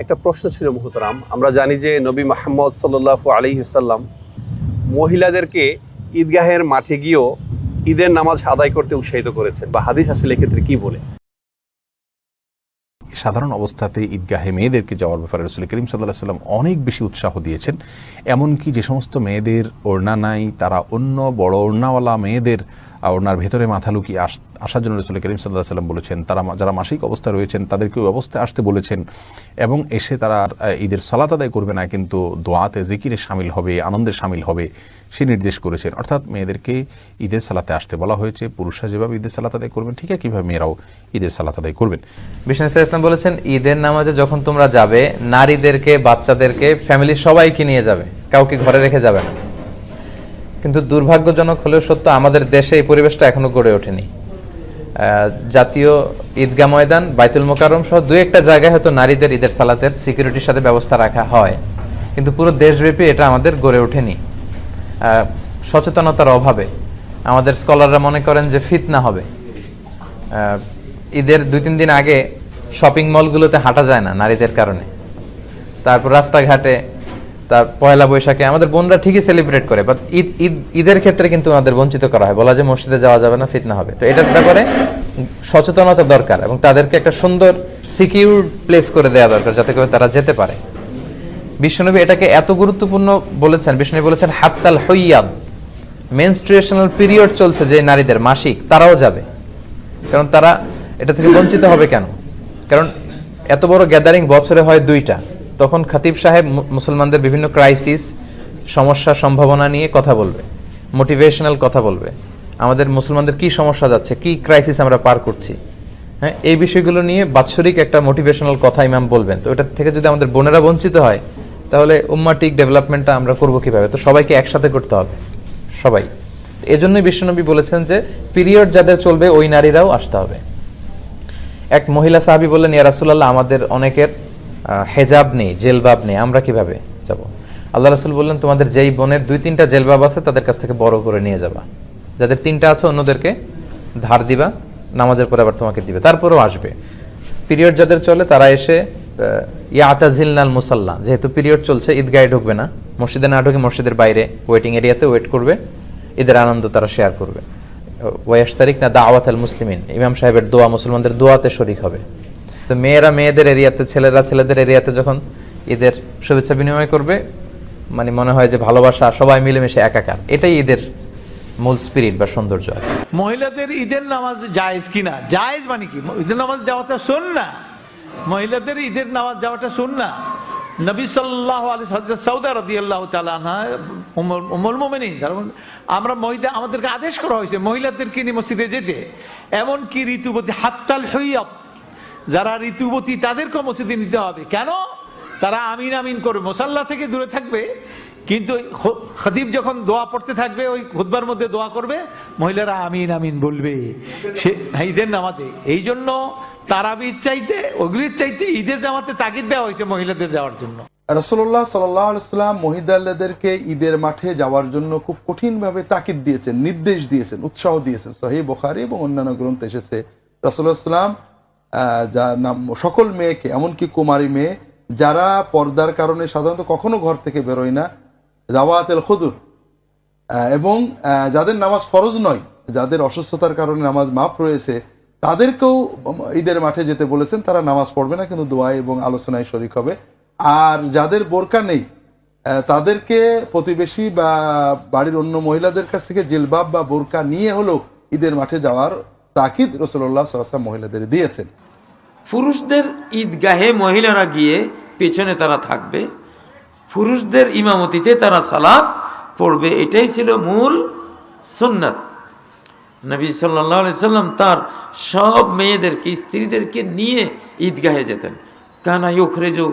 একটা প্রশ্ন ছিল মুহতারাম। আমরা জানি যে নবী মুহাম্মদ সাল্লাল্লাহু আলাইহি ওয়াসাল্লাম মহিলাদেরকে ঈদগাহের মাঠে গিয়েও ঈদের নামাজ আদায় করতে উৎসাহিত করেছেন, বা হাদিস আসলে এক্ষেত্রে কি বলে? সাধারণ অবস্থাতে ঈদগাহে মেয়েদেরকে যাওয়ার ব্যাপারে রাসূল করিম সাল্লাল্লাহু আলাইহি ওয়াসাল্লাম অনেক বেশি উৎসাহ দিয়েছেন। এমনকি যে সমস্ত মেয়েদের ওড়না নাই, তারা অন্য বড় ওড়নাওয়ালা মেয়েদের ওড়নার ভেতরে মাথা লুকিয়ে আসার জন্য রাসূল করিম সাল্লাল্লাহু আলাইহি ওয়াসাল্লাম বলেছেন। তারা যারা মাসিক অবস্থায় রয়েছেন তাদেরকে ওই অবস্থায় আসতে বলেছেন, এবং এসে তারা ঈদের সালাত আদায় করবে না, কিন্তু দোয়াতে জিকিরে শামিল হবে, আনন্দে শামিল হবে, সে নির্দেশ করেছেন। অর্থাৎ মেয়েদেরকে ঈদের সালাতে আসতে বলা হয়েছে। পুরুষরা যেভাবে ঈদের সালাত আদায় করবেন, ঠিক আছে, কিভাবে মেয়েরাও ঈদের সালাত আদায় করবেন। বিষ্ণু ইসলাম বলেছেন, ঈদের নামাজে যখন তোমরা যাবে, নারীদেরকে, বাচ্চাদেরকে, ফ্যামিলির সবাইকে নিয়ে যাবে, কাউকে ঘরে রেখে যাবে না। কিন্তু দুর্ভাগ্যজনক হলেও সত্য, আমাদের দেশে এই পরিবেশটা এখনো গড়ে ওঠেনি। জাতীয় ঈদগাহ ময়দান, বাইতুল মোকাররম সহ দুই একটা জায়গায় হয়তো নারীদের ঈদের সালাতের সিকিউরিটির সাথে ব্যবস্থা রাখা হয়, কিন্তু পুরো দেশব্যাপী এটা আমাদের গড়ে ওঠেনি। সচেতনতার অভাবে আমাদের স্কলাররা মনে করেন যে ফিতনা হবে। ঈদের 2-3 দিন আগে শপিং মলগুলোতে হাঁটা যায় না নারীদের কারণে। তারপর রাস্তাঘাটে, তার পয়লা বৈশাখে আমাদের বোনরা ঠিকই সেলিব্রেট করে, বাট ঈদের ক্ষেত্রে কিন্তু আমাদের বঞ্চিত করা হয়, বলা যে মসজিদে যাওয়া যাবে না, ফিতনা হবে। তো এটার ব্যাপারে সচেতনতা দরকার, এবং তাদেরকে একটা সুন্দর সিকিউর প্লেস করে দেওয়া দরকার, যাতে করে তারা যেতে পারে। বিশ্বনবী এটাকে এত গুরুত্বপূর্ণ বলেছেন, বিশ্বনবী বলেছেন হাত্তাল হুইয়াদ, মেনস্ট্রুয়েশনাল পিরিয়ড চলছে যে নারীদের, মাসিক, তারাও যাবে। কারণ তারা এটা থেকে বঞ্চিত হবে কেন? কারণ এত বড় গ্যাদারিং বছরে হয় 2টা, তখন খতিব সাহেব মুসলমানদের বিভিন্ন ক্রাইসিস, সমস্যা, সম্ভাবনা নিয়ে কথা বলবে, মোটিভেশনাল কথা বলবে, আমাদের মুসলমানদের কি সমস্যা যাচ্ছে, কি ক্রাইসিস আমরা পার করছি, হ্যাঁ, এই বিষয়গুলো নিয়ে বাৎসরিক একটা মোটিভেশনাল কথা ইমাম বলবেন। তো এটা থেকে যদি আমাদের বোনেরা বঞ্চিত হয়, তাহলে উম্মাটিক ডেভেলপমেন্টটা আমরা করবো কিভাবে? তো সবাইকে একসাথে করতে হবে, সবাই। এজন্যই বিশ্বনবী বলেছেন যে পিরিয়ড যাদের চলবে ওই নারীরাও আসতে হবে। এক মহিলা সাহাবী বললেন, ইয়া রাসূলুল্লাহ, আমাদের অনেকের হেজাব নেই, জেলবাব নেই, আমরা কিভাবে যাব? আল্লাহ রাসূল বললেন, তোমাদের যেই বোনের 2-3টা জেলবাব আছে তাদের কাছ থেকে বড় করে নিয়ে যাবা, যাদের 3টা আছে অন্যদেরকে ধার দিবা, নামাজের পরে আবার তোমাকে দিবে, তারপরেও আসবে। পিরিয়ড যাদের চলে তারা এসে ইয়াতাজিলনাল মুসাল্লা, যেহেতু পিরিয়ড চলছে ঈদগাহে ঢুকবে না, মসজিদে না ঢুকে মসজিদের বাইরে ওয়েটিং এরিয়াতে ওয়েট করবে, ঈদের আনন্দ তারা শেয়ার করবে। ওয়াশতারিক না দাওয়াতাল মুসলিমিন, ইমাম সাহেবের দোয়া, মুসলমানদের দোয়াতে শরীক হবে। তো মেয়েরা মেয়েদের এরিয়াতে, ছেলেরা ছেলেদের এরিয়াতে যখন ঈদের শুভেচ্ছা বিনিময় করবে, মানে মনে হয় যে ভালোবাসা, সবাই মিলেমিশে একাকার। এটাই ঈদের মূল স্পিরিট বা সৌন্দর্য। মহিলাদের ঈদের নামাজ জায়েজ কিনা? জায়েজ মানে কি? ঈদের নামাজ যাওয়াটা সুন্নাহ। মহিলাদের ঈদের নামাজ যাওয়াটা সুন্নাহ। নবী সাল্লাল্লাহু আলাইহি ওয়াসাল্লাম, সাউদা রাদিয়াল্লাহু তাআলা আনহা, উম্মুল মুমিনিন, আমরা আমাদেরকে আদেশ করা হয়েছে মহিলাদেরকে নিয়ে মসজিদে যেতে। এমন কি ঋতুবতী, হাত্তাল হুইয়াদ, যারা ঋতুবতী তাদেরকে মসজিদে নিতে হবে। কেন? তারা আমিন আমিন করবে, মুসাল্লা থেকে দূরে থাকবে, কিন্তু খতিব যখন দোয়া পড়তে থাকবে, ওই খুতবার মধ্যে দোয়া করবে, মহিলারা আমিন আমিন বলবে সে ঈদের নামাজে। এই জন্য তারাবির চাইতে, ওগুলির চাইতে ঈদের জামাতে তাগিদ দেওয়া হয়েছে মহিলাদের যাওয়ার জন্য। রাসূলুল্লাহ সাল্লাল্লাহু আলাইহি ওয়াসাল্লাম মহিলাদেরকে ঈদের মাঠে যাওয়ার জন্য খুব কঠিনভাবে তাকিদ দিয়েছেন, নির্দেশ দিয়েছেন, উৎসাহ দিয়েছেন। সহিহ বুখারী এবং অন্যান্য গ্রন্থে এসেছে রাসূলুল্লাহ সাল্লাম সকল মেয়েকে, এমনকি কুমারী মেয়ে যারা পর্দার কারণে সাধারণত কখনো ঘর থেকে বেরোয় না, যাওয়াতুল খুদুর, এবং যাদের নামাজ ফরজ নয়, যাদের অসুস্থতার কারণে নামাজ মাফ রয়েছে, তাদেরকেও ঈদের মাঠে যেতে বলেছেন। তারা নামাজ পড়বে না, কিন্তু দোয়া এবং আলোচনায় শরীক হবে। আর যাদের বোরকা নেই তাদেরকে প্রতিবেশী বা বাড়ির অন্য মহিলাদের কাছ থেকে জিলবাব বা বোরকা নিয়ে হলেও ঈদের মাঠে যাওয়ার তাকিদ রাসূলুল্লাহ সাল্লাল্লাহু আলাইহি ওয়াসাল্লাম মহিলাদের দিয়েছেন। পুরুষদের ঈদগাহে মহিলারা গিয়ে পেছনে তারা থাকবে, পুরুষদের ইমামতিতে তারা সালাত পড়বে। এটাই ছিল মূল সুন্নাত। নবী সাল্লাল্লাহু আলাইহি সাল্লাম তার সব মেয়েদেরকে, স্ত্রীদেরকে নিয়ে ঈদগাহে যেতেন। কানা ইউখরিজু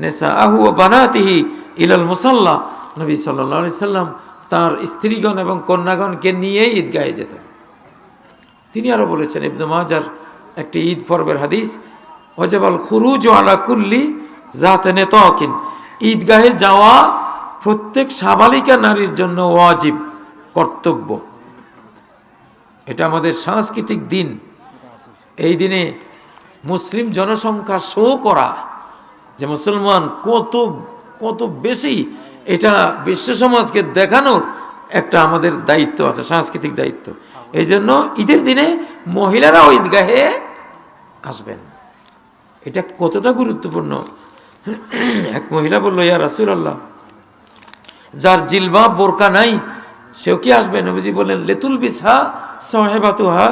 নিসাআহু ওয়া বানাতিহি ইলাল মুসাল্লা, নবী সাল্লাল্লাহু আলাইহি সাল্লাম তার স্ত্রীগণ এবং কন্যাগণকে নিয়ে ঈদগাহে যেতেন। তিনি আরো বলেছেন, ইবনে মাজার একটি ঈদ পর্বের হাদিস, ওয়াজাবাল খুরুজু আলা কুল্লি যাতে নেতাকিন, ঈদগাহে যাওয়া প্রত্যেক সাবালিকা নারীর জন্য ওয়াজিব, কর্তব্য। এটা আমাদের সাংস্কৃতিক দিন। এই দিনে মুসলিম জনসংখ্যা শো করা যে মুসলমান কত কত বেশি, এটা বিশ্ব সমাজকে দেখানোর একটা আমাদের দায়িত্ব আছে, সাংস্কৃতিক দায়িত্ব। এই জন্য ঈদের দিনে মহিলারাও ঈদগাহে আসবেন। এটা কতটা গুরুত্বপূর্ণ। এক মহিলা বললো, ইয়া রাসূলুল্লাহ, যার জিলবাব বোরকা নাই সেও কি আসবে? নবীজি বললেন, লেতুল বিসহা সাহেবাতুহা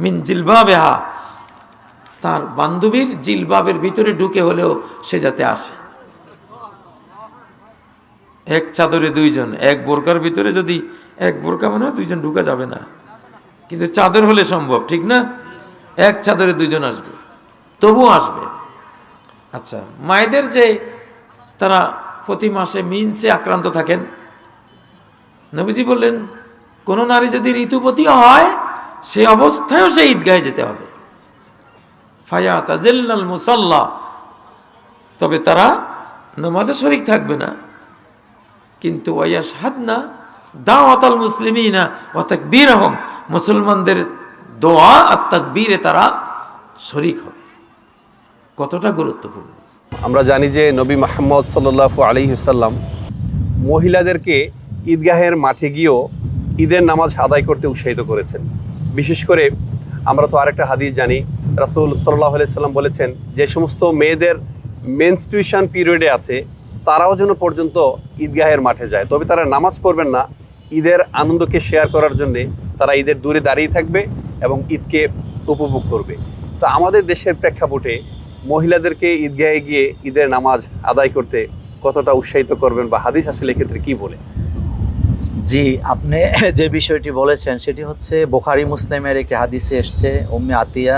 মিন জিলবাবিহা, তার বান্ধবীর জিলবাবের ভিতরে ঢুকে হলেও সে যাতে আসে। এক চাদরে দুইজন, এক বোরকার ভিতরে যদি এক বোরকা মনে হয় দুইজন ঢুকা যাবে না, কিন্তু চাদর হলে সম্ভব, ঠিক না? এক চাদরে দুইজন আসবে, তবুও আসবে। আচ্ছা, মায়েদের যে তারা প্রতি মাসে মিনসে আক্রান্ত থাকেন, নবীজি বললেন কোন নারী যদি ঋতুপতি হয় সেই অবস্থায়ও সে ঈদগাহে যেতে হবে। ফায়াতাজিল্লাল মুসাল্লা, তবে তারা নামাজে শরীক থাকবে না, কিন্তু ওয়ায়াশহাদনা দাওয়াতাল মুসলিমিনা ওয়া তাকবীরহুম, মুসলমানদের দোয়া আর তাকবীরে তারা শরীক হবে। কতটা গুরুত্বপূর্ণ। আমরা জানি যে নবী মুহাম্মদ সাল্লাল্লাহু আলাইহি ওয়াসাল্লাম মহিলাদেরকে ঈদগাহের মাঠে গিয়েও ঈদের নামাজ আদায় করতে উৎসাহিত করেছেন। বিশেষ করে আমরা তো আরেকটা হাদিস জানি, রাসূল সাল্লাল্লাহু আলাইহি ওয়াসাল্লাম বলেছেন যে সমস্ত মেয়েদের মেনস্ট্রুয়েশন পিরিয়ডে আছে তারাও যেন পর্যন্ত ঈদগাহের মাঠে যায়, তবে তারা নামাজ পড়বেন না, ঈদের আনন্দকে শেয়ার করার জন্যে তারা ঈদের দূরে দাঁড়িয়ে থাকবে এবং ঈদকে উপভোগ করবে। তো আমাদের দেশের প্রেক্ষাপটে মহিলাদেরকে ঈদগাহে গিয়ে ঈদের নামাজ আদায় করতে কতটা উৎসাহিত করবেন, বা হাদিস আসলে এক্ষেত্রে কি বলে? জি, আপনি যে বিষয়টি বলেছেন সেটি হচ্ছে বুখারী মুসলিমের একটি হাদিসে এসছে। উম্মে আতিয়া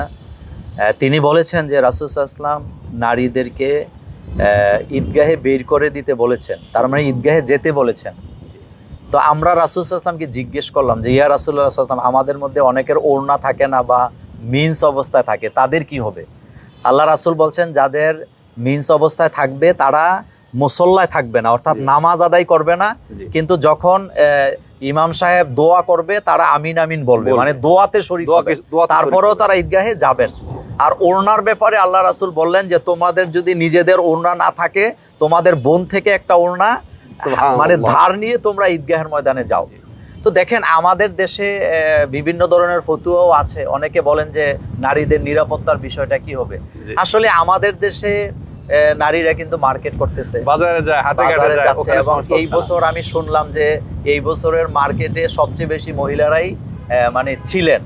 তিনি বলেছেন যে রাসূল সাল্লাল্লাহু আলাইহি ওয়াসাল্লাম নারীদেরকে ঈদগাহে বের করে দিতে বলেছেন, তার মানে ঈদগাহে যেতে বলেছেন। তো আমরা রাসূল সাল্লাল্লাহু আলাইহি ওয়াসাল্লামকে জিজ্ঞেস করলাম যে ইয়া রাসূলুল্লাহ সাল্লাল্লাহু আলাইহি ওয়াসাল্লাম, আমাদের মধ্যে অনেকের ওড়না থাকে না বা মিন্স অবস্থায় থাকে, তাদের কি হবে? আল্লাহ রাসূল বলছেন যাদের মিন্স অবস্থায় থাকবে তারা মুসল্লায় থাকবে না, অর্থাৎ নামাজ আদায় করবে না, কিন্তু যখন ইমাম সাহেব দোয়া করবে তারা আমিন আমিন বলবে, মানে দোয়াতে শরীক হবে, তারপরেও তারা ঈদগাহে যাবেন। আর ওড়নার ব্যাপারে আল্লাহ রাসূল বললেন যে তোমাদের যদি নিজেদের ওড়না না থাকে, তোমাদের বোন থেকে একটা ওড়না মানে ধার নিয়ে তোমরা ঈদগাহের ময়দানে যাও। তো দেখেন আমাদের দেশে বিভিন্ন ধরনের ফতুয়াও আছে, অনেকে বলেন যে নারীদের নিরাপত্তার বিষয়টা কি হবে। আসলে আমাদের দেশে নারীরা কিন্তু মার্কেট করতেছে, বাজারে যায়, হাটে ঘাটে যাচ্ছে, এবং এই বছর আমি শুনলাম যে এই বছরের মার্কেটে সবচেয়ে বেশি মহিলারাই মানে ছিলেন।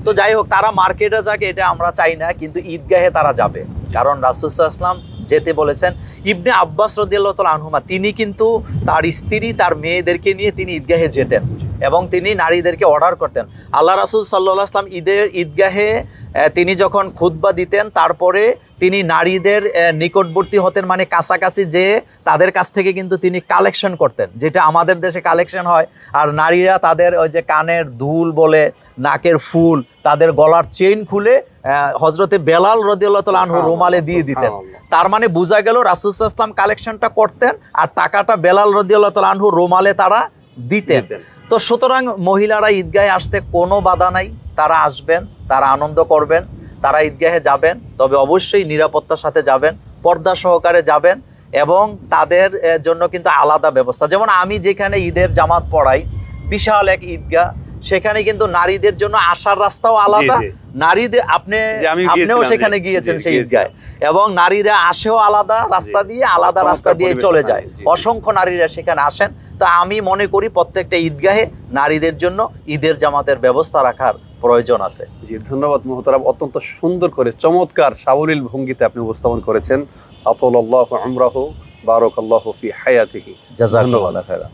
তো যাই হোক, তারা মার্কেটে যাক এটা আমরা চাই না, কিন্তু ঈদগাহে তারা যাবে, কারণ রাসূল সাল্লাল্লাহু আলাইহি ওয়াসাল্লাম যেতে বলেছেন। ইবনে আব্বাস রাদিয়াল্লাহু তাআলা আনহুমা তিনি কিন্তু তার স্ত্রী তার মেয়েদেরকে নিয়ে তিনি ঈদগাহে যেতেন এবং তিনি নারীদেরকে অর্ডার করতেন। আল্লাহ রাসূল সাল্লাল্লাহু আলাইহি ওয়াসাল্লাম ঈদগাহে তিনি যখন খুতবা দিতেন তারপরে তিনি নারীদের নিকটবর্তী হতেন, মানে কাছাকাছি যে তাদের কাছ থেকে কিন্তু তিনি কালেকশন করতেন, যেটা আমাদের দেশে কালেকশন হয়। আর নারীরা তাদের ওই যে কানের দুল বলে, নাকের ফুল, তাদের গলার চেইন খুলে হযরতে বেলাল রাদিয়াল্লাহু তাআলা আনহু রুমালে দিয়ে দিতেন। তার মানে বোঝা গেল রাসূল সাল্লাল্লাহু আলাইহি ওয়াসাল্লাম কালেকশনটা করতেন আর টাকাটা বেলাল রাদিয়াল্লাহু তাআলা আনহু রুমালে তারা দিতেন। তো সুতরাং মহিলারা ঈদগাহে আসতে কোনো বাধা নাই, তারা আসবেন, তারা আনন্দ করবেন, তারা ঈদগাহে যাবেন, তবে অবশ্যই নিরাপত্তার সাথে যাবেন, পর্দা সহকারে যাবেন, এবং তাদের জন্য কিন্তু আলাদা ব্যবস্থা। যেমন আমি যেখানে ঈদের জামাত পড়াই, বিশাল এক ঈদগাহ, সেখানে কিন্তু নারীদের জন্য আসার রাস্তাও আলাদা। নারীদের আপনিও সেখানে গিয়েছেন সেই ঈদগাহে, এবং নারীরা আসেও আলাদা রাস্তা দিয়ে, আলাদা রাস্তা দিয়ে চলে যায়। অসংখ্য নারীরা সেখানে আসেন। তো আমি মনে করি প্রত্যেকটা ঈদগাহে নারীদের জন্য ঈদের জামাতের ব্যবস্থা রাখার প্রয়োজন আছে। জি, ধন্যবাদ মুহতারাম, অত্যন্ত সুন্দর করে চমৎকার সাবলীল ভঙ্গিতে আপনি উপস্থাপন করেছেন। আতালাল্লাহু উমরাহু বারাকাল্লাহু ফি হায়াতিহি। জাযাকাল্লাহু খায়রান।